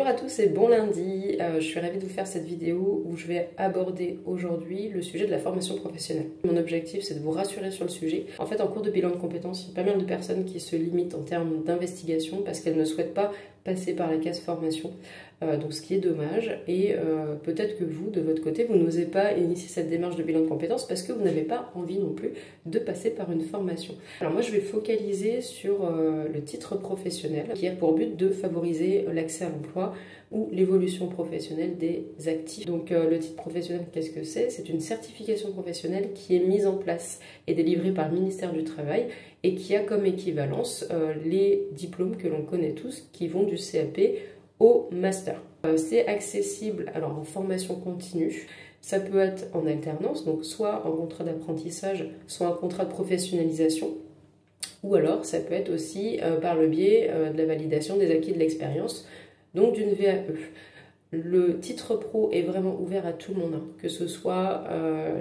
Bonjour à tous et bon lundi, je suis ravie de vous faire cette vidéo où je vais aborder aujourd'hui le sujet de la formation professionnelle. Mon objectif c'est de vous rassurer sur le sujet. En fait en cours de bilan de compétences, il y a pas mal de personnes qui se limitent en termes d'investigation parce qu'elles ne souhaitent pas passer par la case formation, donc ce qui est dommage et peut-être que vous de votre côté vous n'osez pas initier cette démarche de bilan de compétences parce que vous n'avez pas envie non plus de passer par une formation. Alors moi je vais focaliser sur le titre professionnel qui a pour but de favoriser l'accès à l'emploi ou l'évolution professionnelle des actifs. Donc le titre professionnel, qu'est-ce que c'est? C'est une certification professionnelle qui est mise en place et délivrée par le ministère du Travail et qui a comme équivalence les diplômes que l'on connaît tous qui vont du CAP au master. C'est accessible alors en formation continue. Ça peut être en alternance, donc soit en contrat d'apprentissage, soit en contrat de professionnalisation. Ou alors ça peut être aussi par le biais de la validation des acquis de l'expérience, donc d'une VAE. Le titre pro est vraiment ouvert à tout le monde, hein, que ce soit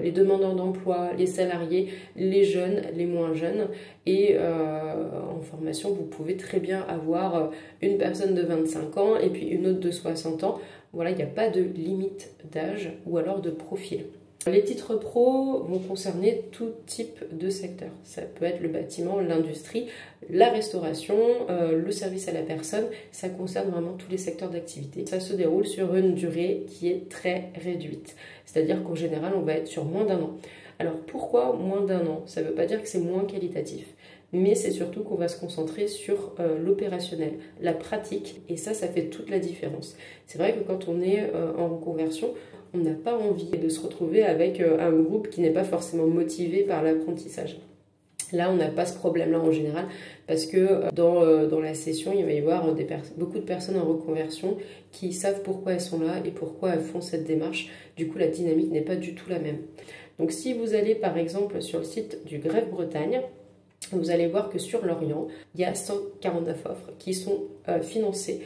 les demandeurs d'emploi, les salariés, les jeunes, les moins jeunes. Et en formation, vous pouvez très bien avoir une personne de 25 ans et puis une autre de 60 ans. Voilà, il n'y a pas de limite d'âge ou alors de profil. Les titres pro vont concerner tout type de secteur. Ça peut être le bâtiment, l'industrie, la restauration, le service à la personne. Ça concerne vraiment tous les secteurs d'activité. Ça se déroule sur une durée qui est très réduite. C'est-à-dire qu'en général, on va être sur moins d'un an. Alors pourquoi moins d'un an? Ça ne veut pas dire que c'est moins qualitatif. Mais c'est surtout qu'on va se concentrer sur l'opérationnel, la pratique, et ça fait toute la différence. C'est vrai que quand on est en reconversion, on n'a pas envie de se retrouver avec un groupe qui n'est pas forcément motivé par l'apprentissage. Là, on n'a pas ce problème-là en général, parce que dans la session, il va y avoir beaucoup de personnes en reconversion qui savent pourquoi elles sont là et pourquoi elles font cette démarche. Du coup, la dynamique n'est pas du tout la même. Donc si vous allez par exemple sur le site du Greffe Bretagne, vous allez voir que sur Lorient, il y a 149 offres qui sont financées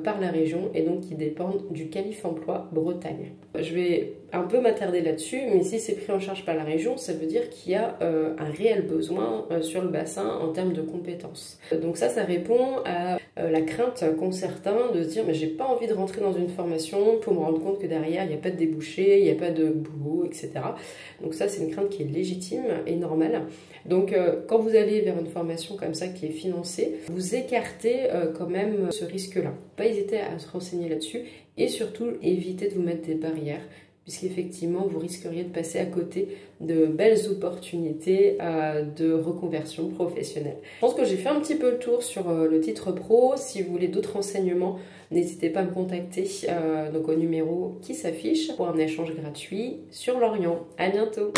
par la région et donc qui dépendent du Calife Emploi Bretagne. Je vais un peu m'attarder là-dessus, mais si c'est pris en charge par la région, ça veut dire qu'il y a un réel besoin sur le bassin en termes de compétences. Donc ça répond à la crainte qu'ont certains de se dire mais j'ai pas envie de rentrer dans une formation pour me rendre compte que derrière il n'y a pas de débouchés, il n'y a pas de boulot, etc. Donc ça c'est une crainte qui est légitime et normale. Donc quand vous allez vers une formation comme ça qui est financée, vous écartez quand même ce risque-là. Pas hésiter à se renseigner là-dessus et surtout éviter de vous mettre des barrières puisqu'effectivement vous risqueriez de passer à côté de belles opportunités de reconversion professionnelle. Je pense que j'ai fait un petit peu le tour sur le titre pro. Si vous voulez d'autres renseignements, n'hésitez pas à me contacter donc au numéro qui s'affiche pour un échange gratuit sur Lorient. À bientôt.